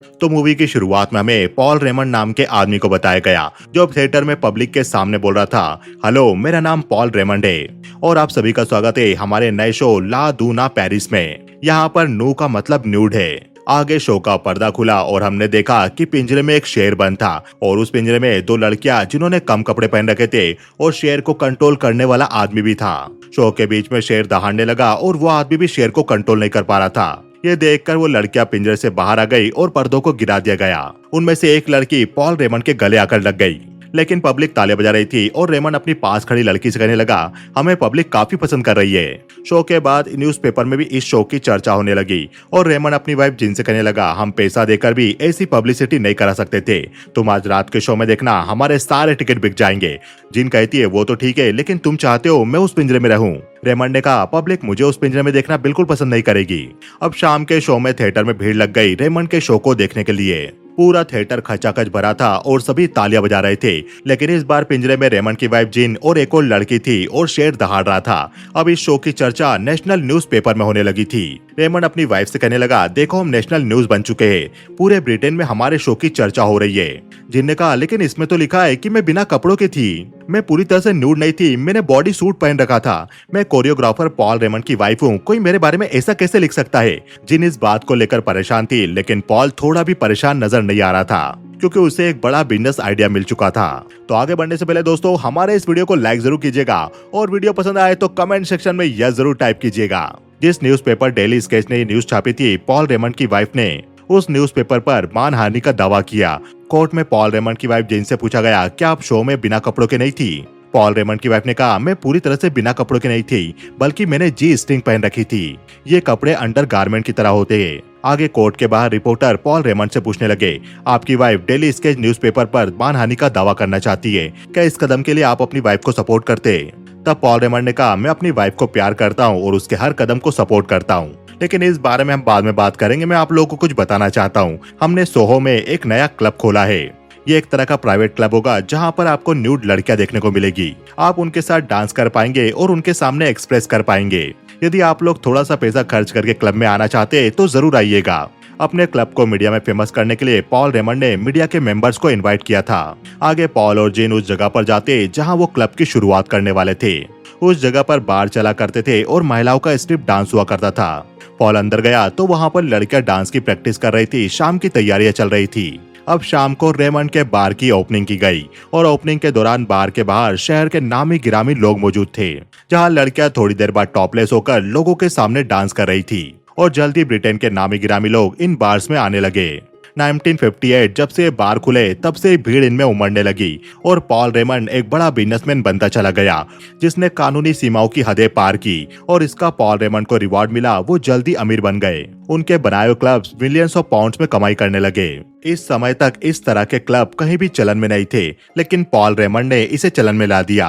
तो मूवी की शुरुआत में हमें पॉल रेमंड नाम के आदमी को बताया गया जो अब थिएटर में पब्लिक के सामने बोल रहा था, हेलो मेरा नाम पॉल रेमंड है और आप सभी का स्वागत है हमारे नए शो ला दूना पेरिस में। यहाँ पर नू का मतलब न्यूड है। आगे शो का पर्दा खुला और हमने देखा कि पिंजरे में एक शेर बंद था और उस पिंजरे में दो लड़कियां जिन्होंने कम कपड़े पहन रखे थे और शेर को कंट्रोल करने वाला आदमी भी था। शो के बीच में शेर दहाड़ने लगा और वो आदमी भी शेर को कंट्रोल नहीं कर पा रहा था। ये देखकर वो लड़कियां पिंजरे से बाहर आ गई और पर्दों को गिरा दिया गया। उनमें से एक लड़की पॉल रेमंड के गले आकर लग गई, लेकिन पब्लिक ताले बजा रही थी और रेमंड अपनी पास खड़ी लड़की से कहने लगा, हमें पब्लिक काफी पसंद कर रही है। शो के बाद न्यूज़पेपर में भी इस शो की चर्चा होने लगी और रेमंड अपनी वाइफ जिन से कहने लगा, हम पैसा देकर भी ऐसी पब्लिसिटी नहीं करा सकते थे, तुम आज रात के शो में देखना हमारे सारे टिकट बिक जाएंगे। जिन कहती है वो तो ठीक है, लेकिन तुम चाहते हो मैं उस पिंजरे में रहूं। रेमंड ने कहा, पब्लिक मुझे उस पिंजरे में देखना बिल्कुल पसंद नहीं करेगी। अब शाम के शो में थिएटर में भीड़ लग गई रेमंड के शो को देखने के लिए। पूरा थिएटर खचाखच भरा था और सभी तालियां बजा रहे थे, लेकिन इस बार पिंजरे में रेमंड की वाइफ जिन और एक और लड़की थी और शेर दहाड़ रहा था। अब इस शो की चर्चा नेशनल न्यूज़पेपर में होने लगी थी। रेमंड अपनी वाइफ से कहने लगा, देखो हम नेशनल न्यूज बन चुके हैं, पूरे ब्रिटेन में हमारे शो की चर्चा हो रही है। जिन ने कहा, लेकिन इसमें तो लिखा है कि मैं बिना कपड़ों की थी, मैं पूरी तरह से न्यूड नहीं थी, मैंने बॉडी सूट पहन रखा था, मैं कोरियोग्राफर पॉल रेमंड की वाइफ हूँ, कोई मेरे बारे में ऐसा कैसे लिख सकता है। जिन इस बात को लेकर परेशान थी, लेकिन पॉल थोड़ा भी परेशान नजर नहीं आ रहा था क्योंकि उसे एक बड़ा बिजनेस आइडिया मिल चुका था। तो आगे बढ़ने से पहले दोस्तों हमारे इस वीडियो को लाइक जरूर कीजिएगा और वीडियो पसंद आए तो कमेंट सेक्शन में यस जरूर टाइप कीजिएगा। जिस न्यूज़पेपर डेली स्केच ने ये न्यूज छापी थी, पॉल रेमंड की वाइफ ने उस न्यूज़पेपर पर मानहानि का दावा किया। कोर्ट में पॉल रेमंड की वाइफ जिन से पूछा गया, क्या आप शो में बिना कपड़ों के नहीं थी? पॉल रेमंड की वाइफ ने कहा, मैं पूरी तरह से बिना कपड़ों के नहीं थी, बल्कि मैंने जी स्ट्रिंग पहन रखी थी, ये कपड़े अंडर गारमेंट की तरह होते हैं। आगे कोर्ट के बाहर रिपोर्टर पॉल रेमंड से पूछने लगे, आपकी वाइफ डेली स्केच न्यूज़पेपर पर मानहानि का दावा करना चाहती है, क्या इस कदम के लिए आप अपनी वाइफ को सपोर्ट करते? तब पॉल रेमंड ने कहा, मैं अपनी वाइफ को प्यार करता हूँ और उसके हर कदम को सपोर्ट करता हूँ, लेकिन इस बारे में हम बाद में बात करेंगे। मैं आप लोगों को कुछ बताना चाहता हूँ। हमने सोहो में एक नया क्लब खोला है। ये एक तरह का प्राइवेट क्लब होगा जहाँ पर आपको न्यूड लड़कियां देखने को मिलेगी। आप उनके साथ डांस कर पाएंगे और उनके सामने एक्सप्रेस कर पाएंगे। यदि आप लोग थोड़ा सा पैसा खर्च करके क्लब में आना चाहते हैं तो जरूर आइएगा। अपने क्लब को मीडिया में फेमस करने के लिए पॉल रेमंड ने मीडिया के मेंबर्स को इनवाइट किया था। आगे पॉल और जिन उस जगह पर जाते जहाँ वो क्लब की शुरुआत करने वाले थे। उस जगह पर बार चला करते थे और महिलाओं का स्ट्रिप डांस हुआ करता था। पॉल अंदर गया तो वहाँ पर लड़कियां डांस की प्रैक्टिस कर रही थी। शाम की तैयारियां चल रही थी। अब शाम को रेमंड के बार की ओपनिंग की गई और ओपनिंग के दौरान बार के बाहर शहर के नामी गिरामी लोग मौजूद थे, जहां लड़कियां थोड़ी देर बाद टॉपलेस होकर लोगों के सामने डांस कर रही थी और जल्दी ब्रिटेन के नामी गिरामी लोग इन बार्स में आने लगे। 1958 जब से बार खुले तब से भीड़ इनमें उमड़ने लगी और पॉल रेमंड एक बड़ा बिजनेसमैन बनता चला गया, जिसने कानूनी सीमाओं की हदें पार की और इसका पॉल रेमंड को रिवॉर्ड मिला। वो जल्दी अमीर बन गए। उनके बनाए हुए क्लब्स मिलियंस ऑफ पाउंड्स में कमाई करने लगे। इस समय तक इस तरह के क्लब कहीं भी चलन में नहीं थे, लेकिन पॉल रेमंड ने इसे चलन में ला दिया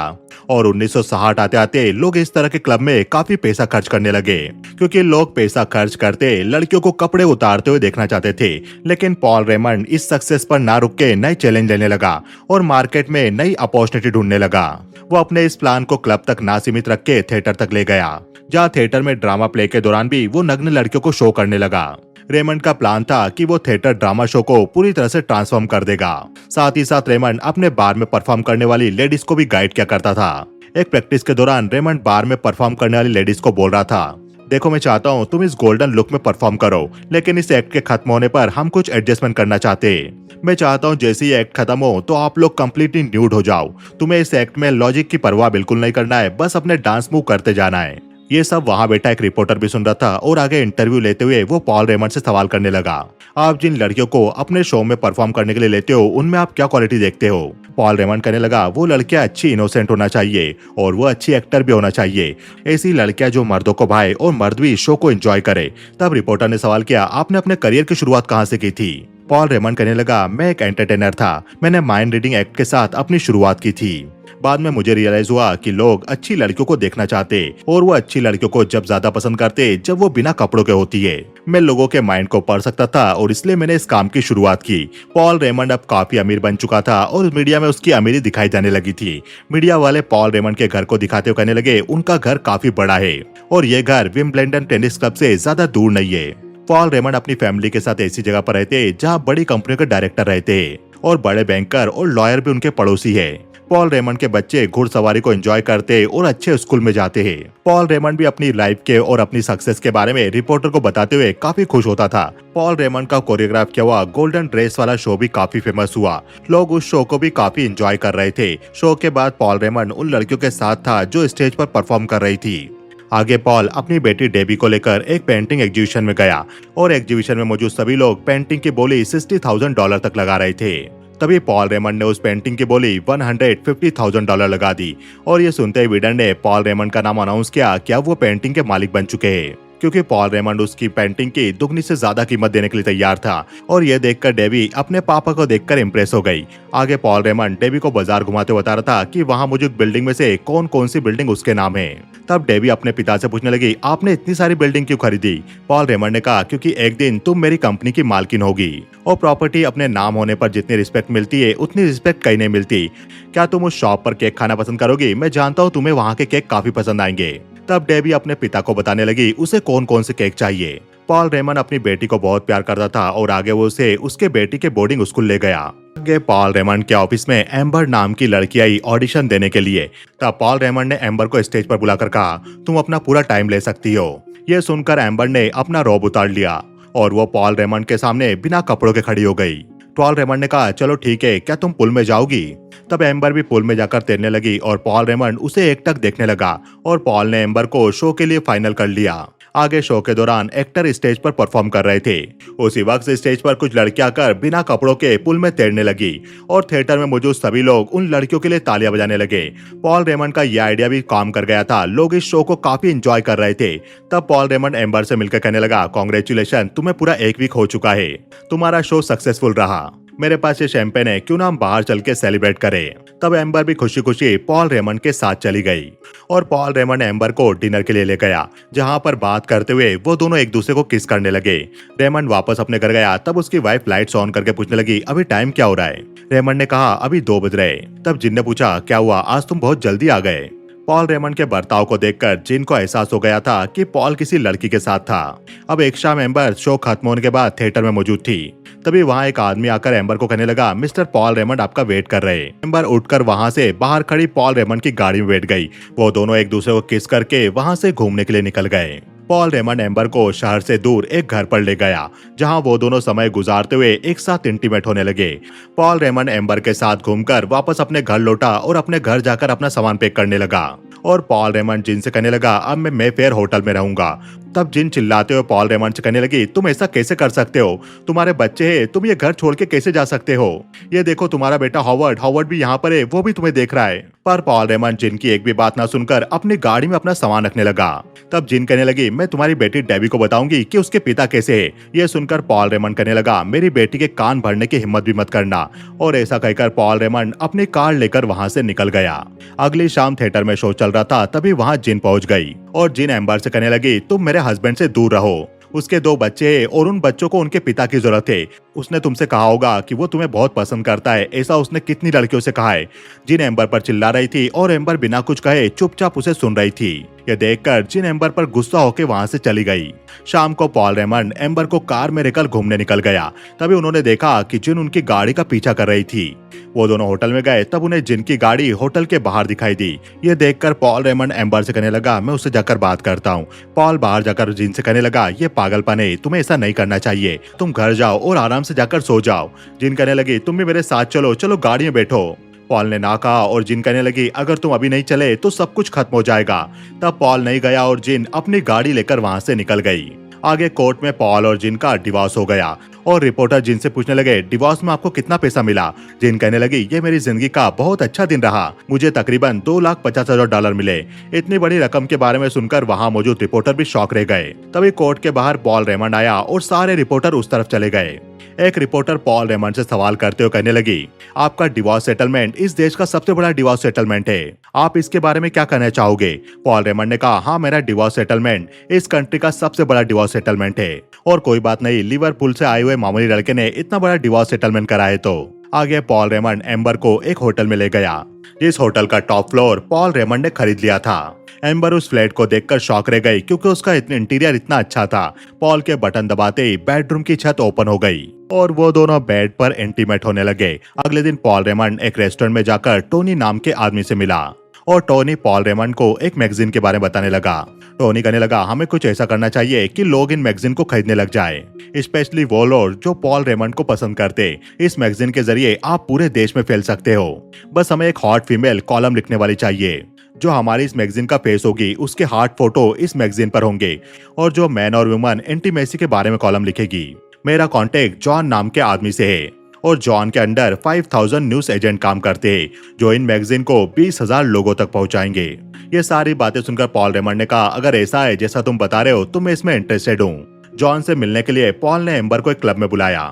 और 1960 आते आते लोग इस तरह के क्लब में काफी पैसा खर्च करने लगे, क्योंकि लोग पैसा खर्च करते लड़कियों को कपड़े उतारते हुए देखना चाहते थे। लेकिन पॉल रेमंड इस सक्सेस पर ना रुक के नए चैलेंज लेने लगा और मार्केट में नई अपॉर्चुनिटी ढूंढने लगा। वो अपने इस प्लान को क्लब तक ना सीमित रख के थिएटर तक ले गया, जहाँ थिएटर में ड्रामा प्ले के दौरान भी वो नग्न लड़कियों को शो करने लगा। रेमंड का प्लान था कि वो थिएटर ड्रामा शो को पूरी तरह से ट्रांसफॉर्म कर देगा। साथ ही साथ रेमंड अपने बार में परफॉर्म करने वाली लेडीज को भी गाइड किया करता था। एक प्रैक्टिस के दौरान रेमंड बार में परफॉर्म करने वाली लेडीज को बोल रहा था, देखो मैं चाहता हूँ तुम इस गोल्डन लुक में परफॉर्म करो, लेकिन इस एक्ट के खत्म होने पर हम कुछ एडजस्टमेंट करना चाहते हैं। मैं चाहता हूँ जैसे ही एक्ट खत्म हो तो आप लोग कंप्लीटली न्यूड हो जाओ। तुम्हें इस एक्ट में लॉजिक की परवाह बिल्कुल नहीं करना है, बस अपने डांस मूव करते जाना है। ये सब वहाँ बैठा एक रिपोर्टर भी सुन रहा था और आगे इंटरव्यू लेते हुए वो पॉल रेमंड से सवाल करने लगा, आप जिन लड़कियों को अपने शो में परफॉर्म करने के लिए लेते हो उनमें आप क्या क्वालिटी देखते हो? पॉल रेमंड कहने लगा, वो लड़कियां अच्छी इनोसेंट होना चाहिए और वो अच्छी एक्टर भी होना चाहिए। ऐसी लड़कियां जो मर्दों को भाए और मर्द भी शो को एंजॉय करे। तब रिपोर्टर ने सवाल किया, आपने अपने करियर की शुरुआत कहाँ से की थी? पॉल रेमंड कहने लगा, मैं एक एंटरटेनर था, मैंने माइंड रीडिंग एक्ट के साथ अपनी शुरुआत की थी। बाद में मुझे रियलाइज हुआ कि लोग अच्छी लड़कियों को देखना चाहते और वो अच्छी लड़कियों को जब ज्यादा पसंद करते जब वो बिना कपड़ों के होती है। मैं लोगों के माइंड को पढ़ सकता था और इसलिए मैंने इस काम की शुरुआत की। पॉल रेमंड अब काफी अमीर बन चुका था और मीडिया में उसकी अमीरी दिखाई जाने लगी थी। मीडिया वाले पॉल रेमंड के घर को दिखाते हुए कहने लगे, उनका घर काफी बड़ा है और ये घर विंबलडन टेनिस क्लब से ज्यादा दूर नहीं है। पॉल रेमंड अपनी फैमिली के साथ ऐसी जगह पर रहते जहाँ बड़ी कंपनियों के डायरेक्टर रहते और बड़े बैंकर और लॉयर भी उनके पड़ोसी है। पॉल रेमंड के बच्चे घुड़सवारी को एंजॉय करते और अच्छे स्कूल में जाते हैं। पॉल रेमंड भी अपनी लाइफ के और अपनी सक्सेस के बारे में रिपोर्टर को बताते हुए काफी खुश होता था। पॉल रेमंड का कोरियोग्राफ किया हुआ गोल्डन ड्रेस वाला शो भी काफी फेमस हुआ। लोग उस शो को भी काफी एंजॉय कर रहे थे। शो के बाद पॉल रेमंड उन लड़कियों के साथ था जो स्टेज पर परफॉर्म कर रही थी। आगे पॉल अपनी बेटी डेबी को लेकर एक पेंटिंग एग्जीबिशन में गया और एग्जीबिशन में मौजूद सभी लोग पेंटिंग की बोली $60,000 तक लगा रहे थे। तभी पॉल रेमंड ने उस पेंटिंग की बोली $150,000 लगा दी और ये सुनते ही बिल्डर ने पॉल रेमंड का नाम अनाउंस किया कि अब वो पेंटिंग के मालिक बन चुके हैं, क्योंकि पॉल रेमंड उसकी पेंटिंग की दुगनी से ज्यादा कीमत देने के लिए तैयार था। और ये देखकर डेबी अपने पापा को देखकर इम्प्रेस हो गई। आगे पॉल रेमंड डेबी को बाजार घुमाते बता रहा था कि वहाँ मौजूद बिल्डिंग में से कौन कौन सी बिल्डिंग उसके नाम है। तब डेबी अपने पिता से पूछने लगी, आपने इतनी सारी बिल्डिंग क्यों खरीदी? पॉल रेमंड ने कहा, क्योंकि एक दिन तुम मेरी कंपनी की मालकिन होगी और प्रॉपर्टी अपने नाम होने पर जितनी रिस्पेक्ट मिलती है उतनी रिस्पेक्ट कहीं नहीं मिलती। क्या तुम उस शॉप पर केक खाना पसंद करोगी? मैं जानता हूँ तुम्हें वहाँ के केक काफी पसंद आएंगे। तब डेबी अपने पिता को बताने लगी उसे कौन कौन से केक चाहिए। पॉल रेमंड अपनी बेटी को बहुत प्यार करता था और आगे वो उसे उसके बेटी के बोर्डिंग स्कूल ले गया। आगे पॉल रेमंड के ऑफिस में एम्बर नाम की लड़की आई ऑडिशन देने के लिए। तब पॉल रेमंड ने एम्बर को स्टेज पर बुलाकर कहा, तुम अपना पूरा टाइम ले सकती हो। ये सुनकर एम्बर ने अपना रोब उतार लिया और वो पॉल रेमंड के सामने बिना कपड़ों के खड़ी हो गई। पॉल रेमंड ने कहा, चलो ठीक है, क्या तुम पुल में जाओगी? तब एम्बर भी पुल में जाकर तैरने लगी और पॉल रेमंड उसे एकटक देखने लगा और पॉल ने एम्बर को शो के लिए फाइनल कर लिया। आगे शो के दौरान एक्टर स्टेज पर परफॉर्म कर रहे थे। उसी वक्त स्टेज पर कुछ लड़कियां आकर बिना कपड़ों के पुल में तैरने लगी और थिएटर में मौजूद सभी लोग उन लड़कियों के लिए तालियां बजाने लगे। पॉल रेमंड का यह आइडिया भी काम कर गया था। लोग इस शो को काफी एंजॉय कर रहे थे। तब पॉल रेमंड एम्बर से मिलकर कहने लगा, कांग्रेचुलेशन, तुम्हें पूरा एक वीक हो चुका है, तुम्हारा शो सक्सेसफुल रहा। मेरे पास ये शैंपेन है, क्यों ना हम बाहर चल के सेलिब्रेट करें। तब एम्बर भी खुशी खुशी पॉल रेमंड के साथ चली गई और पॉल रेमंड एम्बर को डिनर के लिए ले गया, जहां पर बात करते हुए वो दोनों एक दूसरे को किस करने लगे। रेमंड वापस अपने घर गया। तब उसकी वाइफ लाइट्स ऑन करके पूछने लगी, अभी टाइम क्या हो रहा है? रेमंड ने कहा, अभी 2 बज रहे। तब जिन ने पूछा, क्या हुआ, आज तुम बहुत जल्दी आ गए? पॉल रेमंड के बर्ताव को देखकर जिन को एहसास हो गया था कि पॉल किसी लड़की के साथ था। अब एक शाम एम्बर शो खत्म होने के बाद थिएटर में मौजूद थी। तभी वहाँ एक आदमी आकर एम्बर को कहने लगा, मिस्टर पॉल रेमंड आपका वेट कर रहे हैं। एम्बर उठकर वहाँ से बाहर खड़ी पॉल रेमंड की गाड़ी में बैठ गई। वो दोनों एक दूसरे को किस करके वहाँ से घूमने के लिए निकल गए। पॉल रेमंड एम्बर को शहर से दूर एक घर पर ले गया, जहां वो दोनों समय गुजारते हुए एक साथ इंटीमेट होने लगे। पॉल रेमंड एम्बर के साथ घूमकर वापस अपने घर लौटा और अपने घर जाकर अपना सामान पैक करने लगा और पॉल रेमंड जिन से कहने लगा, अब मैं मेफेयर होटल में रहूंगा। तब जिन चिल्लाते हुए पॉल रेमंड से कहने लगी, तुम ऐसा कैसे कर सकते हो? तुम्हारे बच्चे हैं, तुम ये घर छोड़ के कैसे जा सकते हो? ये देखो तुम्हारा बेटा हॉवर्ड भी यहाँ पर है, वो भी तुम्हें देख रहा है। पर पॉल रेमंड जिन की एक भी बात ना सुनकर अपनी गाड़ी में अपना सामान रखने लगा। तब जिन कहने लगी, मैं तुम्हारी बेटी डेबी को बताऊंगी कि उसके पिता कैसे है। ये सुनकर पॉल रेमंड कहने लगा, मेरी बेटी के कान भरने की हिम्मत भी मत करना। और ऐसा कहकर पॉल रेमंड अपनी कार लेकर वहाँ से निकल गया। अगली शाम थिएटर में शो चल रहा था। तभी वहाँ जिन पहुंच गई और जिन एम्बर से कहने लगी, तुम मेरे हस्बैंड से दूर रहो, उसके 2 बच्चे हैं और उन बच्चों को उनके पिता की जरूरत है। उसने तुमसे कहा होगा कि वो तुम्हें बहुत पसंद करता है, ऐसा उसने कितनी लड़कियों से कहा है। जिन एम्बर पर चिल्ला रही थी और एम्बर बिना कुछ कहे चुपचाप उसे सुन रही थी। यह देखकर जिन एम्बर पर गुस्सा होकर वहां से चली गई। शाम को पॉल रेमंड एम्बर को कार में लेकर घूमने निकल गया। तभी उन्होंने देखा कि जिन उनकी गाड़ी का पीछा कर रही थी। वो दोनों होटल में गए। तब उन्हें जिन की गाड़ी होटल के बाहर दिखाई दी। ये देखकर पॉल रेमंड एम्बर से कहने लगा, मैं उससे जाकर बात करता हूँ। पॉल बाहर जाकर जिन से कहने लगा, ये पागलपन है, तुम्हें ऐसा नहीं करना चाहिए, तुम घर जाओ और आराम से जाकर सो जाओ। जिन कहने लगी, तुम भी मेरे साथ चलो, चलो गाड़ी में बैठो। पॉल ने ना कहा और जिन कहने लगी, अगर तुम अभी नहीं चले तो सब कुछ खत्म हो जाएगा। तब पॉल नहीं गया और जिन अपनी गाड़ी लेकर वहां से निकल गई। आगे कोर्ट में पॉल और जिन का डिवोर्स हो गया और रिपोर्टर जिन से पूछने लगे, डिवोर्स में आपको कितना पैसा मिला? जिन कहने लगी, ये मेरी जिंदगी का बहुत अच्छा दिन रहा, मुझे तकरीबन $2,50,000 मिले। इतनी बड़ी रकम के बारे में सुनकर वहाँ मौजूद रिपोर्टर भी शॉक रह गए। तभी कोर्ट के बाहर पॉल रेमंड आया और सारे रिपोर्टर उस तरफ चले गए। एक रिपोर्टर पॉल रेमंड से सवाल करते हुए कहने लगी, आपका डिवोर्स सेटलमेंट इस देश का सबसे बड़ा डिवोर्स सेटलमेंट है, आप इसके बारे में क्या कहना चाहोगे? पॉल रेमंड ने कहा, हाँ, मेरा डिवोर्स सेटलमेंट इस कंट्री का सबसे बड़ा डिवोर्स सेटलमेंट है और कोई बात नहीं, लिवरपूल से आए हुए मामूली लड़के ने इतना बड़ा डिवोर्स सेटलमेंट करा है तो आगे पॉल रेमंड एम्बर को एक होटल में ले गया, जिस होटल का टॉप फ्लोर पॉल रेमंड ने खरीद लिया था। एम्बर उस फ्लैट को देखकर शॉक रह गई क्योंकि उसका इंटीरियर इतना अच्छा था। पॉल के बटन दबाते ही बेडरूम की छत ओपन हो गई और वो दोनों बेड पर इंटीमेट होने लगे। अगले दिन पॉल रेमंड एक रेस्टोरेंट में जाकर टोनी नाम के आदमी से मिला और टोनी पॉल रेमंड को एक मैगजीन के बारे में बताने लगा। टोनी कहने लगा, हमें कुछ ऐसा करना चाहिए कि लोग इन मैगजीन को खरीदने लग जाए, स्पेशली वो लोग जो पॉल रेमंड को पसंद करते। इस मैगजीन के जरिए आप पूरे देश में फैल सकते हो। बस हमें एक हॉट फीमेल कॉलम लिखने वाली चाहिए। जो हमारी इस मैगजीन का फेस होगी उसके हार्ट फोटो इस मैगजीन पर होंगे और जो मैन और वुमन इंटीमेसी के बारे में कॉलम लिखेगी। मेरा कॉन्टेक्ट जॉन नाम के आदमी से है और जॉन के अंडर 5000 न्यूज एजेंट काम करते हैं जो इन मैगजीन को 20,000 लोगों तक पहुंचाएंगे। ये सारी बातें सुनकर पॉल रेमंड ने कहा, अगर ऐसा है जैसा तुम बता रहे हो तो मैं इसमें इंटरेस्टेड हूँ। जॉन से मिलने के लिए पॉल ने एम्बर को एक क्लब में बुलाया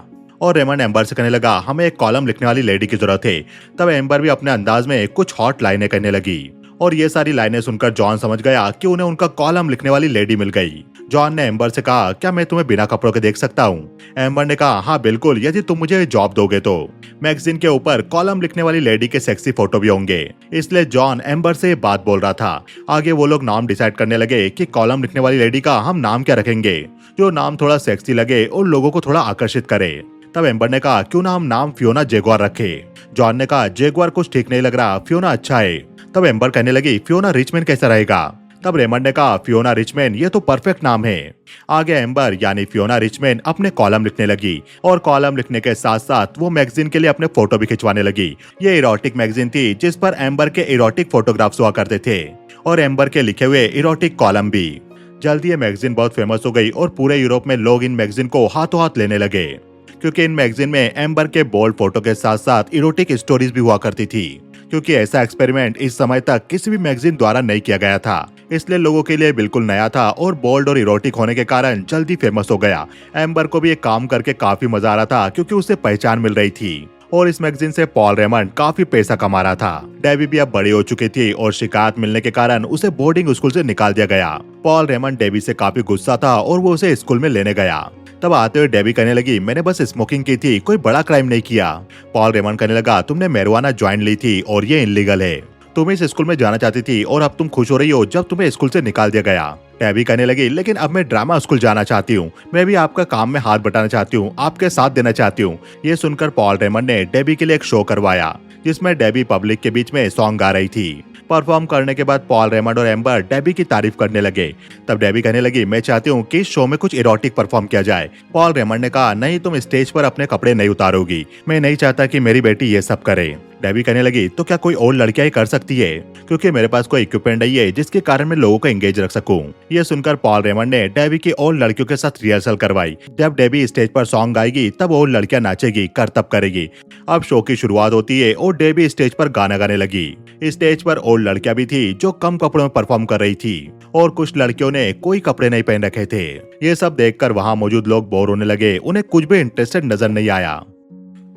और रेमंड एम्बर से कहने लगा, हमें एक कॉलम लिखने वाली लेडी की जरूरत है। तब एम्बर भी अपने अंदाज में कुछ हॉट लाइनें कहने लगी और ये सारी लाइनें सुनकर जॉन समझ गया कि उन्हें उनका कॉलम लिखने वाली लेडी मिल गई। जॉन ने एम्बर से कहा, क्या मैं तुम्हें बिना कपड़ों के देख सकता हूँ? एम्बर ने कहा, हाँ बिल्कुल, यदि तुम मुझे जॉब दोगे तो। मैगजीन के ऊपर कॉलम लिखने वाली लेडी के सेक्सी फोटो भी होंगे, इसलिए जॉन एम्बर से बात बोल रहा था। आगे वो लोग नाम डिसाइड करने लगे कि कॉलम लिखने वाली लेडी का हम नाम क्या रखेंगे, जो नाम थोड़ा सेक्सी लगे और लोगों को थोड़ा आकर्षित करे। तब एम्बर ने कहा, क्यों ना हम नाम फियोना जैगुआर रखे। जॉन ने कहा, जैगुआर कुछ ठीक नहीं लग रहा, फियोना अच्छा है। तब एम्बर कहने लगी, फियोना रिचमैन कैसा रहेगा? तब रेमंड ने कहा, फियोना रिचमैन ये तो परफेक्ट नाम है। आगे एम्बर यानी फियोना रिचमैन अपने कॉलम लिखने लगी और कॉलम लिखने के साथ साथ वो मैगजीन के लिए अपने फोटो भी खिंचवाने लगी। ये इरोटिक मैगजीन थी जिस पर एम्बर के इरोटिक फोटोग्राफ्स हुआ करते थे और एम्बर के लिखे हुए इरोटिक कॉलम भी। जल्दी ये मैगजीन बहुत फेमस हो गई और पूरे यूरोप में लोग इन मैगजीन को हाथों हाथ लेने लगे क्योंकि इन मैगजीन में एम्बर के बोल्ड फोटो के साथ साथ इरोटिक स्टोरीज भी हुआ करती थी। क्योंकि ऐसा एक्सपेरिमेंट इस समय तक किसी भी मैगजीन द्वारा नहीं किया गया था, इसलिए लोगों के लिए बिल्कुल नया था और बोल्ड और इरोटिक होने के कारण जल्दी फेमस हो गया। एम्बर को भी एक काम करके काफी मजा आ रहा था क्योंकि उसे पहचान मिल रही थी और इस मैगजीन से पॉल रेमंड काफी पैसा कमा रहा था। डेबी भी अब बड़ी हो चुकी थी और शिकायत मिलने के कारण उसे बोर्डिंग स्कूल से निकाल दिया गया। पॉल रेमंड डेबी से काफी गुस्सा था और वो उसे स्कूल में लेने गया। तब आते हुए डेबी कहने लगी, मैंने बस स्मोकिंग की थी, कोई बड़ा क्राइम नहीं किया। पॉल रेमंड कहने लगा, तुमने मैरिजुआना ज्वाइन ली थी और ये इनलीगल है। तुम इस स्कूल में जाना चाहती थी और अब तुम खुश हो रही हो जब तुम्हें स्कूल से निकाल दिया गया। डेबी कहने लगी, लेकिन अब मैं ड्रामा स्कूल जाना चाहती हूँ, मैं भी आपका काम में हाथ बटाना चाहती हूँ, आपके साथ देना चाहती हूँ। ये सुनकर पॉल रेमंड ने डेबी के लिए एक शो करवाया जिसमें डेबी पब्लिक के बीच में सॉन्ग गा रही थी। परफॉर्म करने के बाद पॉल रेमंड और एम्बर डेबी की तारीफ करने लगे। तब डेबी कहने लगी, मैं चाहती हूँ कि इस शो में कुछ इरोटिक परफॉर्म किया जाए। पॉल रेमंड ने कहा, नहीं, तुम स्टेज पर अपने कपड़े नहीं उतारोगी, मैं नहीं चाहता कि मेरी बेटी ये सब करे। डेबी कहने लगी, तो क्या कोई और लड़कियां ही कर सकती है? क्योंकि मेरे पास कोई इक्विपमेंट नहीं है जिसके कारण मैं लोगों को एंगेज रख सकूं। ये सुनकर पॉल रेमंड ने डेबी की और लड़कियों के साथ रिहर्सल करवाई। जब डेबी स्टेज पर सॉन्ग गाएगी तब और लड़कियां नाचेगी, करतब करेगी। अब शो की शुरुआत होती है और डेबी स्टेज पर गाना गाने लगी। स्टेज पर और लड़कियां भी थी जो कम कपड़ों में परफॉर्म कर रही थी और कुछ लड़कियों ने कोई कपड़े नहीं पहन रखे थे। ये सब देखकर वहाँ मौजूद लोग बोर होने लगे, उन्हें कुछ भी इंटरेस्टेड नजर नहीं आया।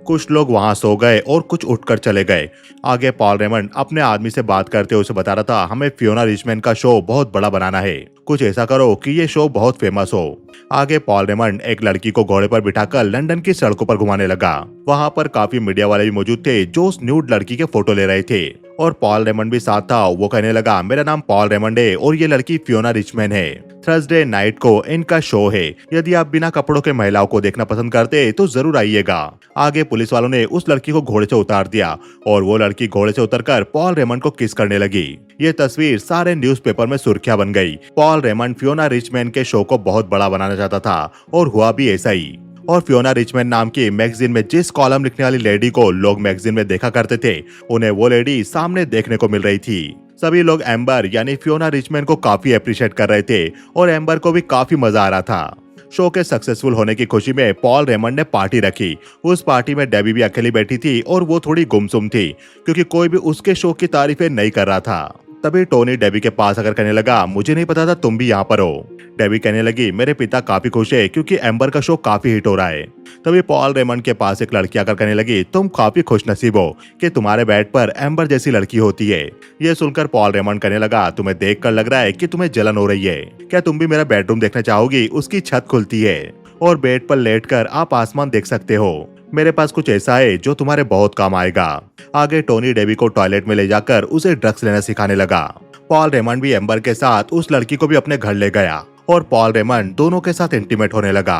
कुछ लोग वहां सो गए और कुछ उठकर चले गए। आगे पॉल रेमंड अपने आदमी से बात करते हुए उसे बता रहा था, हमें फियोना रिचमैन का शो बहुत बड़ा बनाना है, कुछ ऐसा करो कि ये शो बहुत फेमस हो। आगे पॉल रेमंड एक लड़की को घोड़े पर बिठाकर लंदन की सड़कों पर घुमाने लगा। वहां पर काफी मीडिया वाले भी मौजूद थे जो उस न्यूड लड़की के फोटो ले रहे थे और पॉल रेमंड भी साथ था। वो कहने लगा, मेरा नाम पॉल रेमंड है और ये लड़की फियोना रिचमैन है। थर्सडे नाइट को इनका शो है, यदि आप बिना कपड़ों के महिलाओं को देखना पसंद करते तो जरूर आइएगा। आगे पुलिस वालों ने उस लड़की को घोड़े से उतार दिया और वो लड़की घोड़े से उतरकर पॉल रेमंड को किस करने लगी। ये तस्वीर सारे न्यूज़पेपर में सुर्खियां बन गई। पॉल रेमंड फियोना रिचमैन के शो को बहुत बड़ा बनाना चाहता था और हुआ भी ऐसा ही। और फियोना रिचमैन नाम की मैगजीन में जिस कॉलम लिखने वाली लेडी को लोग मैगजीन में देखा करते थे, उन्हें वो लेडी सामने देखने को मिल रही थी। सभी लोग एम्बर यानी फियोना रिचमैन को काफी अप्रिशिएट कर रहे थे और एम्बर को भी काफी मजा आ रहा था। शो के सक्सेसफुल होने की खुशी में पॉल रेमंड ने पार्टी रखी। उस पार्टी में डेबी भी अकेली बैठी थी और वो थोड़ी गुमसुम थी क्योंकि कोई भी उसके शो की तारीफें नहीं कर रहा था। तभी टोनी डेबी के पास आकर कहने लगा, मुझे नहीं पता था तुम भी यहाँ पर हो। डेबी कहने लगी, मेरे पिता काफी खुश है क्योंकि एम्बर का शो काफी हिट हो रहा है। तभी पॉल रेमंड के पास एक लड़की आकर कहने लगी, तुम काफी खुशनसीब हो कि तुम्हारे बेड पर एम्बर जैसी लड़की होती है। ये सुनकर पॉल रेमंड कहने लगा, तुम्हें देखकर लग रहा है कि तुम्हें जलन हो रही है, क्या तुम भी मेरा बेडरूम देखना चाहोगी? उसकी छत खुलती है और बेड पर लेटकर आप आसमान देख सकते हो। मेरे पास कुछ ऐसा है जो तुम्हारे बहुत काम आएगा। आगे टोनी डेबी को टॉयलेट में ले जाकर उसे ड्रग्स लेना सिखाने लगा। पॉल रेमंड भी एम्बर के साथ उस लड़की को भी अपने घर ले गया और पॉल रेमंड दोनों के साथ इंटीमेट होने लगा।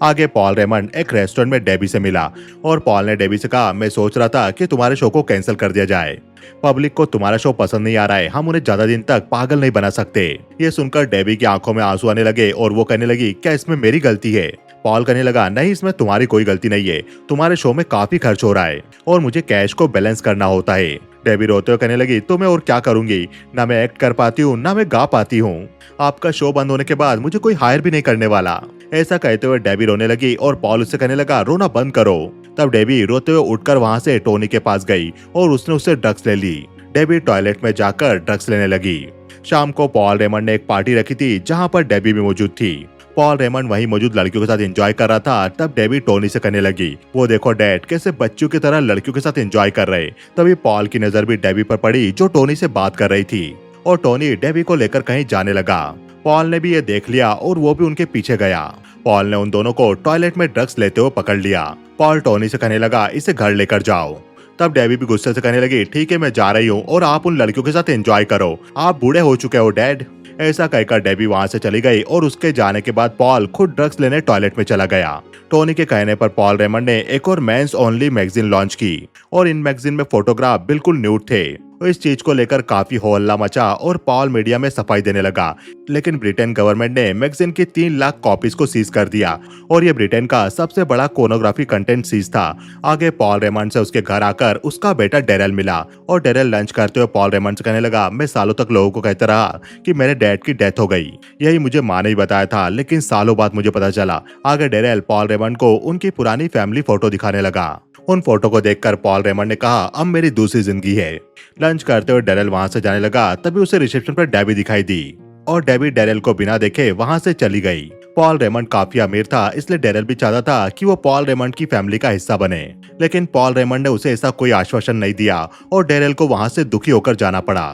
आगे पॉल रेमंड एक रेस्टोरेंट में डेबी से मिला और पॉल ने डेबी से कहा, मैं सोच रहा था कि तुम्हारे शो को कैंसिल कर दिया जाए। पब्लिक को तुम्हारा शो पसंद नहीं आ रहा है, हम उन्हें ज्यादा दिन तक पागल नहीं बना सकते। ये सुनकर डेबी की आंखों में आंसू आने लगे और वो कहने लगी, क्या इसमें मेरी गलती है? पॉल कहने लगा, नहीं, इसमें तुम्हारी कोई गलती नहीं है। तुम्हारे शो में काफी खर्च हो रहा है और मुझे कैश को बैलेंस करना होता है। डेबी रोते हुए कहने लगी, तो मैं और क्या करूंगी? ना मैं एक्ट कर पाती हूँ, ना मैं गा पाती हूँ। आपका शो बंद होने के बाद मुझे कोई हायर भी नहीं करने वाला। ऐसा कहते हुए डेबी रोने लगी और पॉल उससे कहने लगा, रोना बंद करो। तब डेबी रोते हुए उठकर वहां से टोनी के पास गई और उसने उससे ड्रग्स ले ली। डेबी टॉयलेट में जाकर ड्रग्स लेने लगी। शाम को पॉल रेमंड ने एक पार्टी रखी थी जहाँ पर डेबी भी मौजूद थी। पॉल रेमंड वहीं मौजूद लड़कियों के साथ एंजॉय कर रहा था। तब डेबी टोनी से कहने लगी, वो देखो डैड, कैसे बच्चों की तरह लड़कियों के साथ एंजॉय कर रहे। तभी पॉल की नजर भी डेबी पर पड़ी जो टोनी से बात कर रही थी और टोनी डेबी को लेकर कहीं जाने लगा। पॉल ने भी ये देख लिया और वो भी उनके पीछे गया। पॉल ने उन दोनों को टॉयलेट में ड्रग्स लेते हुए पकड़ लिया। पॉल टोनी से कहने लगा, इसे घर लेकर जाओ। तब डेबी भी गुस्से से कहने लगी, ठीक है, मैं जा रही हूँ और आप उन लड़कियों के साथ एंजॉय करो, आप बूढ़े हो चुके हो डैड। ऐसा कहकर डेबी वहां से चली गई और उसके जाने के बाद पॉल खुद ड्रग्स लेने टॉयलेट में चला गया। टोनी के कहने पर पॉल रेमंड ने एक और मेंस ओनली मैगजीन लॉन्च की और इन मैगजीन में फोटोग्राफ बिल्कुल न्यूड थे। इस चीज को लेकर काफी हो हल्ला मचा और पॉल मीडिया में सफाई देने लगा। लेकिन ब्रिटेन गवर्नमेंट ने मैगजीन की 3 लाख कॉपीज को सीज कर दिया और ये ब्रिटेन का सबसे बड़ा कोर्नोग्राफी कंटेंट सीज था। आगे पॉल रेमंड से उसके घर आकर उसका बेटा डेरेल मिला और डेरेल लंच करते हुए पॉल रेमंड से कहने लगा, मैं सालों तक लोगों को कहता रहा कि मेरे डैड की डेथ हो गई। यही मुझे माँ ने ही बताया था, लेकिन सालों बाद मुझे पता चला। आगे डेरेल पॉल रेमंड को उनकी पुरानी फैमिली फोटो दिखाने लगा। उन फोटो को देखकर पॉल रेमंड ने कहा, अब मेरी दूसरी जिंदगी है। लंच करते हुए डेरेल वहां से जाने लगा। तभी उसे रिसेप्शन पर डेबी दिखाई दी और डेबी डेरेल को बिना देखे वहां से चली गई। पॉल रेमंड काफी अमीर था, इसलिए डेरेल भी चाहता था कि वो पॉल रेमंड की फैमिली का हिस्सा बने। लेकिन पॉल रेमंड ने उसे ऐसा कोई आश्वासन नहीं दिया और डेरेल को वहां से दुखी होकर जाना पड़ा।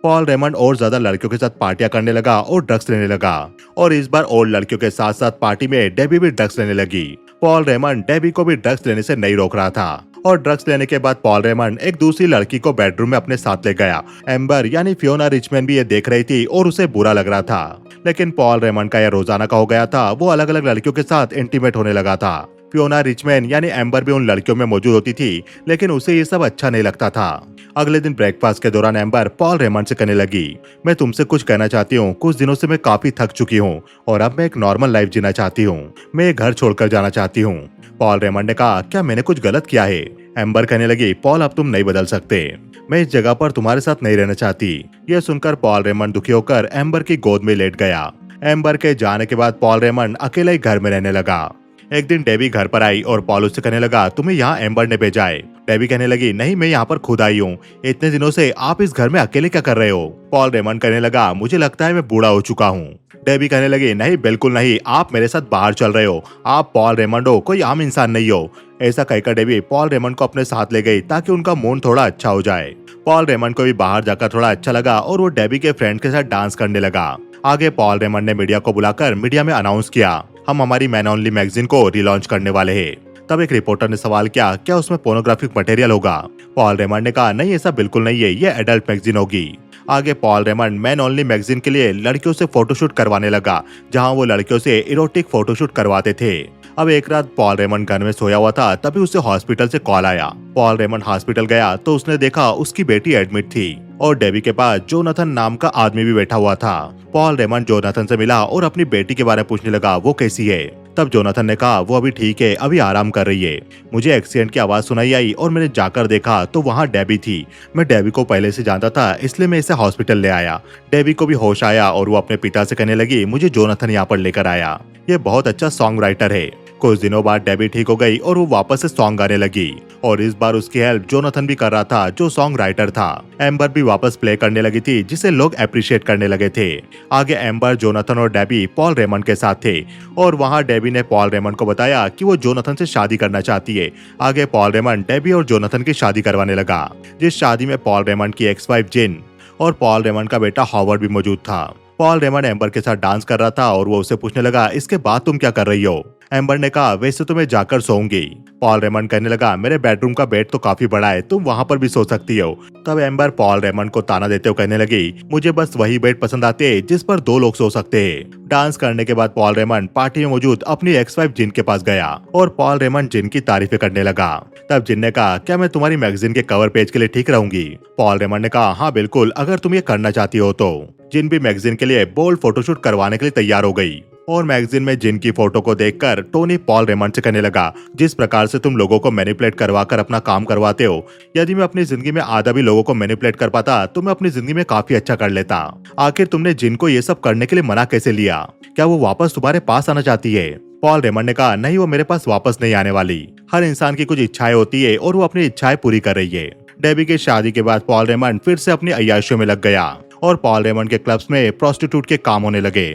पॉल रेमंड और ज्यादा लड़कियों के साथ पार्टियां करने लगा और ड्रग्स लेने लगा और इस बार और लड़कियों के साथ साथ पार्टी में डेबी भी ड्रग्स लेने लगी। पॉल रेमंड डेबी को भी ड्रग्स लेने से नहीं रोक रहा था और ड्रग्स लेने के बाद पॉल रेमंड एक दूसरी लड़की को बेडरूम में अपने साथ ले गया। एम्बर यानी फियोना रिचमैन भी ये देख रही थी और उसे बुरा लग रहा था। लेकिन पॉल रेमंड का यह रोजाना का हो गया था, वो अलग अलग लड़कियों के साथ इंटीमेट होने लगा था। फियोना रिचमैन यानी एम्बर भी उन लड़कियों में मौजूद होती थी, लेकिन उसे ये सब अच्छा नहीं लगता था। अगले दिन ब्रेकफास्ट के दौरान एम्बर पॉल रेमंड से कहने लगी, मैं तुमसे कुछ कहना चाहती हूँ। कुछ दिनों से मैं काफी थक चुकी हूँ और अब मैं एक नॉर्मल लाइफ जीना चाहती हूँ। मैं ये घर छोड़कर जाना चाहती हूँ। पॉल रेमंड ने कहा, क्या मैंने कुछ गलत किया है? एम्बर कहने लगी, पॉल अब तुम नहीं बदल सकते। मैं इस जगह पर तुम्हारे साथ नहीं रहना चाहती। यह सुनकर पॉल रेमंड दुखी होकर एम्बर की गोद में लेट गया। एम्बर के जाने के बाद पॉल रेमंड अकेला ही घर में रहने लगा। एक दिन डेबी घर पर आई और पॉल उससे कहने लगा, तुम्हें यहाँ एम्बर ने भेजा है। डेबी कहने लगी, नहीं, मैं यहाँ पर खुद आई हूँ। इतने दिनों से आप इस घर में अकेले क्या कर रहे हो? पॉल रेमंड कहने लगा, मुझे लगता है मैं बूढ़ा हो चुका हूँ। डेबी कहने लगी, नहीं, बिल्कुल नहीं, आप मेरे साथ बाहर चल रहे हो। आप पॉल रेमंड हो, कोई आम इंसान नहीं हो। ऐसा कहकर डेबी पॉल रेमंड को अपने साथ ले गई ताकि उनका मूड थोड़ा अच्छा हो जाए। पॉल रेमंड को भी बाहर जाकर थोड़ा अच्छा लगा और वो डेबी के फ्रेंड के साथ डांस करने लगा। आगे पॉल रेमंड ने मीडिया को बुलाकर मीडिया में अनाउंस किया, हम हमारी मैन ओनली मैगजीन को रिलॉन्च करने वाले हैं। तब एक रिपोर्टर ने सवाल किया, क्या उसमें पोर्नोग्राफिक मटेरियल होगा? पॉल रेमंड ने कहा, नहीं, ऐसा बिल्कुल नहीं है, ये एडल्ट मैगजीन होगी। आगे Paul Raymond man only magazine के लिए लड़कियों से फोटोशूट करवाने लगा, जहां वो लड़कियों से इरोटिक फोटोशूट करवाते थे। अब एक रात पॉल रेमंड घर में सोया हुआ था, तभी उसे हॉस्पिटल से कॉल आया। पॉल रेमंड हॉस्पिटल गया तो उसने देखा उसकी बेटी एडमिट थी और डेबी के पास जोनाथन नाम का आदमी भी बैठा हुआ था। पॉल रेमंड जोनाथन से मिला और अपनी बेटी के बारे में पूछने लगा, वो कैसी है? तब जोनाथन ने कहा, वो अभी ठीक है, अभी आराम कर रही है। मुझे एक्सीडेंट की आवाज सुनाई आई और मैंने जाकर देखा तो वहाँ डेबी थी। मैं डेबी को पहले से जानता था, इसलिए मैं इसे हॉस्पिटल ले आया। डेबी को भी होश आया और वो अपने पिता से कहने लगी, मुझे जोनाथन यहाँ पर लेकर आया, ये बहुत अच्छा सॉन्ग राइटर है। कुछ दिनों बाद डेबी ठीक हो गई और वो वापस से सॉन्ग गाने लगी और इस बार उसकी हेल्प जोनाथन भी कर रहा था, जो सॉन्ग राइटर था। एम्बर भी वापस प्ले करने लगी थी, जिसे लोग अप्रिशिएट करने लगे थे। आगे एम्बर, जोनाथन और डेबी पॉल रेमंड के साथ थे और वहाँ डेबी ने पॉल रेमंड को बताया कि वो जोनाथन से शादी करना चाहती है। आगे पॉल रेमंड डेबी और जोनाथन की शादी करवाने लगा, जिस शादी में पॉल रेमंड की एक्स वाइफ जिन और पॉल रेमंड का बेटा हॉवर्ड भी मौजूद था। पॉल रेमंड एम्बर के साथ डांस कर रहा था और वो उसे पूछने लगा, इसके बाद तुम क्या कर रही हो? एम्बर ने कहा वैसे तो मैं जाकर सोऊंगी। पॉल रेमंड कहने लगा मेरे बेडरूम का बेड तो काफी बड़ा है, तुम वहाँ पर भी सो सकती हो। तब एम्बर पॉल रेमंड को ताना देते हुए कहने लगी मुझे बस वही बेड पसंद आते हैं जिस पर 2 लोग सो सकते हैं। डांस करने के बाद पॉल रेमंड पार्टी में मौजूद अपनी एक्स वाइफ जिन के पास गया और पॉल रेमंड जिन की तारीफें करने लगा। तब जिन ने कहा क्या मैं तुम्हारी मैगजीन के कवर पेज के लिए ठीक रहूंगी? पॉल रेमंड ने कहा हाँ बिल्कुल, अगर तुम ये करना चाहती हो तो। जिन भी मैगजीन के लिए बोल्ड फोटोशूट करवाने के लिए तैयार हो गई और मैगजीन में जिन की फोटो को देखकर टोनी पॉल रेमंड से कहने लगा जिस प्रकार से तुम लोगों को मैनिपुलेट करवाकर अपना काम करवाते हो, यदि मैं अपनी जिंदगी में आधा भी लोगों को मैनिपुलेट कर पाता तो मैं अपनी जिंदगी में काफी अच्छा कर लेता। आखिर तुमने जिन को ये सब करने के लिए मना कैसे लिया? क्या वो वापस तुम्हारे पास आना चाहती है? पॉल रेमंड ने कहा नहीं, वो मेरे पास वापस नहीं आने वाली। हर इंसान की कुछ इच्छाएं होती है और वो अपनी इच्छाएं पूरी कर रही है। डेबी की शादी के बाद पॉल रेमंड फिर से अपनी अय्याशियों में लग गया और पॉल रेमंड के क्लब्स में प्रोस्टिट्यूट के काम होने लगे।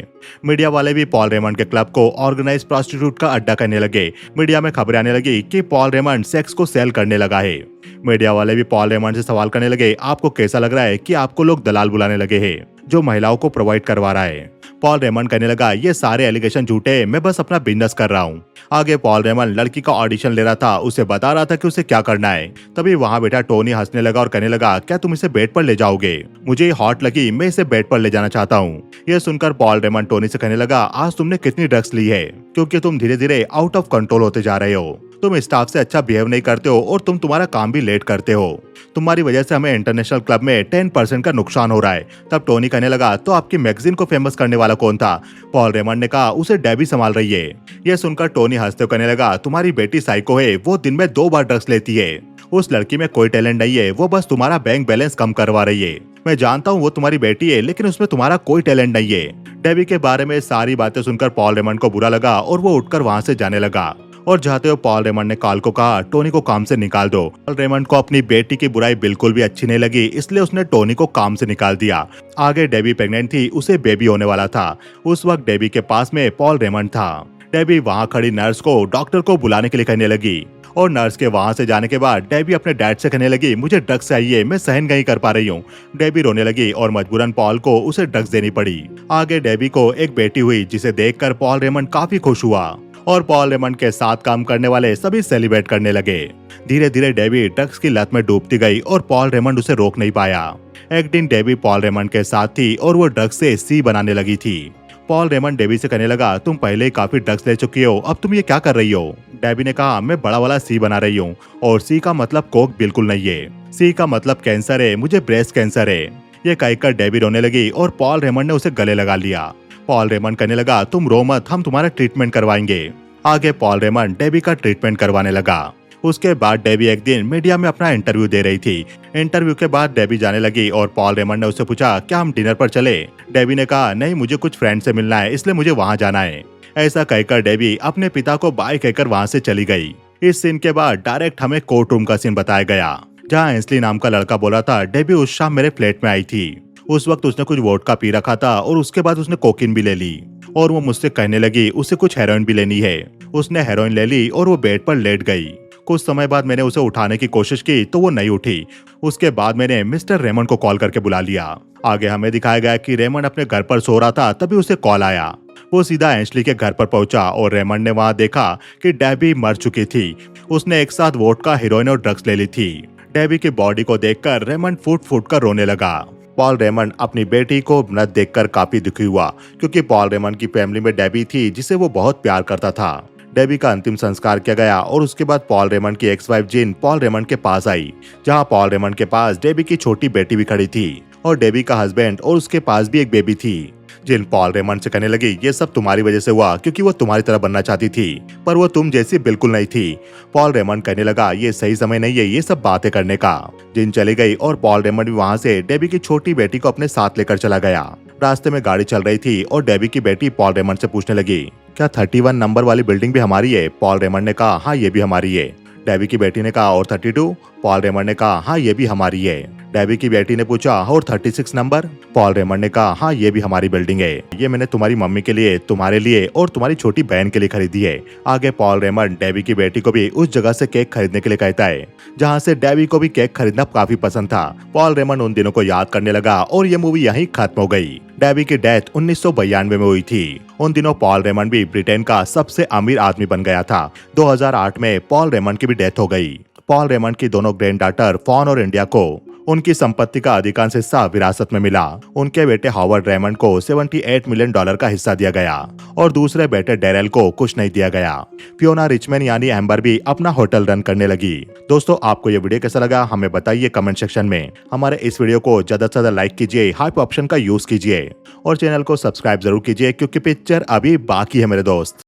मीडिया वाले भी पॉल रेमंड के क्लब को ऑर्गेनाइज प्रोस्टिट्यूट का अड्डा करने लगे। मीडिया में खबरें आने लगी कि पॉल रेमंड सेक्स को सेल करने लगा है। मीडिया वाले भी पॉल रेमंड से सवाल करने लगे आपको कैसा लग रहा है कि आपको लोग दलाल बुलाने लगे हैं जो महिलाओं को प्रोवाइड करवा रहा है? पॉल रेमंड कहने लगा ये सारे एलिगेशन झूठे हैं, मैं बस अपना बिजनेस कर रहा हूँ। आगे पॉल रेमंड लड़की का ऑडिशन ले रहा था, उसे बता रहा था कि उसे क्या करना है। तभी वहाँ बैठा टोनी हंसने लगा और कहने लगा क्या तुम इसे बेड पर ले जाओगे? मुझे हॉट लगी, मैं इसे बेड पर ले जाना चाहता हूँ। ये सुनकर पॉल रेमंड टोनी से कहने लगा आज तुमने कितनी ड्रग्स ली है, क्योंकि तुम धीरे धीरे आउट ऑफ कंट्रोल होते जा रहे हो। तुम स्टाफ से अच्छा बिहेव नहीं करते हो और तुम तुम्हारा काम भी लेट करते हो। तुम्हारी वजह से हमें इंटरनेशनल क्लब में 10% का नुकसान हो रहा है। तब टोनी कहने लगा तो आपकी मैगजीन को फेमस करने वाला कौन था? पॉल रेमंड ने कहा उसे डेबी संभाल रही है। यह सुनकर टोनी हंसते हुए कहने लगा तुम्हारी बेटी साइको है, वो दिन में 2 बार ड्रग्स लेती है। उस लड़की में कोई टैलेंट नहीं है, वो बस तुम्हारा बैंक बैलेंस कम करवा रही है। मैं जानता हूँ वो तुम्हारी बेटी है, लेकिन उसमें तुम्हारा कोई टैलेंट नहीं है। डेबी के बारे में सारी बातें सुनकर पॉल रेमंड को बुरा लगा और वो उठकर वहाँ से जाने लगा। और जाते हुए पॉल रेमंड ने कार्ल को कहा टोनी को काम से निकाल दो। पॉल रेमंड को अपनी बेटी की बुराई बिल्कुल भी अच्छी नहीं लगी, इसलिए उसने टोनी को काम से निकाल दिया। आगे डेबी प्रेग्नेंट थी, उसे बेबी होने वाला था। उस वक्त डेबी के पास में पॉल रेमंड था। डेबी वहाँ खड़ी नर्स को डॉक्टर को बुलाने के लिए कहने लगी और नर्स के वहाँ से जाने के बाद डेबी अपने डैड से कहने लगी मुझे ड्रग्स चाहिए, मैं सहन नहीं कर पा रही हूँ। डेबी रोने लगी और मजबूरन पॉल को उसे ड्रग्स देनी पड़ी। आगे डेबी को एक बेटी हुई जिसे देखकर पॉल रेमंड काफी खुश हुआ और पॉल रेमंड के साथ काम करने वाले सभी सेलिब्रेट करने लगे। धीरे धीरे डेबी ड्रग्स की लत में डूबती गई और पॉल रेमंड उसे रोक नहीं पाया। एक दिन डेबी पॉल रेमंड के साथ थी और वो ड्रग्स से सी बनाने लगी थी। पॉल रेमंड डेबी से कहने लगा तुम पहले ही काफी ड्रग्स ले चुकी हो, अब तुम ये क्या कर रही हो? डेबी ने कहा मैं बड़ा वाला सी बना रही हूँ और सी का मतलब कोक बिल्कुल नहीं है। सी का मतलब कैंसर है, मुझे ब्रेस्ट कैंसर है। ये कहकर डेबी रोने लगी और पॉल रेमंड ने उसे गले लगा लिया। पॉल रेमंड कहने लगा तुम रो मत, हम तुम्हारा ट्रीटमेंट करवाएंगे। आगे पॉल रेमंड डेबी का ट्रीटमेंट करवाने लगा। उसके बाद डेबी एक दिन मीडिया में अपना इंटरव्यू दे रही थी। इंटरव्यू के बाद डेबी जाने लगी और पॉल रेमंड ने उससे पूछा क्या हम डिनर पर चले? डेबी ने कहा नहीं, मुझे कुछ फ्रेंड से मिलना है, इसलिए मुझे वहाँ जाना है। ऐसा कहकर डेबी अपने पिता को बाय कहकर वहाँ से चली गई। इस सीन के बाद डायरेक्ट हमें कोर्ट रूम का सीन बताया गया, जहाँ एंसली नाम का लड़का बोला था डेबी उस शाम मेरे फ्लैट में आई थी। उस वक्त उसने कुछ वोडका पी रखा था और उसके बाद उसने कोकीन भी ले ली और वो मुझसे कहने लगी उसे कुछ हेरोइन भी लेनी है। उसने हेरोइन ले ली और वो बेड पर लेट गई। कुछ समय बाद मैंने उसे उठाने की कोशिश की तो वो नहीं उठी। उसके बाद मैंने मिस्टर रेमंड को कॉल करके बुला लिया। आगे हमें दिखाया गया कि रेमंड अपने घर पर सो रहा था, तभी उसे कॉल आया। वो सीधा एंशली के घर पर पहुंचा और रेमंड ने वहां देखा कि डेबी मर चुकी थी। उसने एक साथ वोडका, हेरोइन और ड्रग्स ले ली थी। डेबी की बॉडी को देखकर रेमंड फूट फूट कर रोने लगा। पॉल रेमंड अपनी बेटी को मृत देखकर काफी दुखी हुआ, क्योंकि पॉल रेमंड की फैमिली में डेबी थी जिसे वो बहुत प्यार करता था। डेबी का अंतिम संस्कार किया गया और उसके बाद पॉल रेमंड की एक्स वाइफ जिन पॉल रेमंड के पास आई, जहां पॉल रेमंड के पास डेबी की छोटी बेटी भी खड़ी थी और डेबी का हस्बैंड और उसके पास भी एक बेबी थी। जिन पॉल रेमंड से कहने लगी ये सब तुम्हारी वजह से हुआ, क्योंकि वो तुम्हारी तरह बनना चाहती थी, पर वो तुम जैसी बिल्कुल नहीं थी। पॉल रेमंड कहने लगा ये सही समय नहीं है ये सब बातें करने का। जिन चली गई और पॉल रेमंड भी वहाँ से डेबी की छोटी बेटी को अपने साथ लेकर चला गया। रास्ते में गाड़ी चल रही थी और डेबी की बेटी पॉल रेमंड से पूछने लगी क्या 31 नंबर वाली बिल्डिंग भी हमारी है? पॉल रेमंड ने कहा हाँ ये भी हमारी है। डेबी की बेटी ने कहा और 32? पॉल रेमंड ने कहा हाँ ये भी हमारी है। डेबी की बेटी ने पूछा, और 36 नंबर? पॉल रेमंड ने कहा, हाँ ये भी हमारी बिल्डिंग है। ये मैंने तुम्हारी मम्मी के लिए, तुम्हारे लिए और तुम्हारी छोटी बहन के लिए खरीदी है। आगे पॉल रेमंड डेबी की बेटी को भी उस जगह से केक खरीदने के लिए कहता है जहाँ से डेबी को भी केक खरीदना काफी पसंद था। पॉल रेमंड उन दिनों को याद करने लगा और ये मूवी यहीं खत्म हो गई। डेबी की डेथ 1992 में हुई थी। उन दिनों पॉल रेमंड भी ब्रिटेन का सबसे अमीर आदमी बन गया था। 2008 में पॉल रेमंड की भी डेथ हो गई। पॉल रेमंड की दोनों ग्रैंड डॉटर फॉन और इंडिया को उनकी संपत्ति का अधिकांश हिस्सा विरासत में मिला। उनके बेटे हॉवर्ड रेमंड को $78 मिलियन का हिस्सा दिया गया और दूसरे बेटे डेरेल को कुछ नहीं दिया गया। फियोना रिचमैन यानी एम्बर भी अपना होटल रन करने लगी। दोस्तों, आपको ये वीडियो कैसा लगा हमें बताइए कमेंट सेक्शन में। हमारे इस वीडियो को ज्यादा से ज्यादा लाइक कीजिए, हाइप ऑप्शन का यूज कीजिए और चैनल को सब्सक्राइब जरूर कीजिए क्योंकि पिक्चर अभी बाकी है मेरे दोस्त।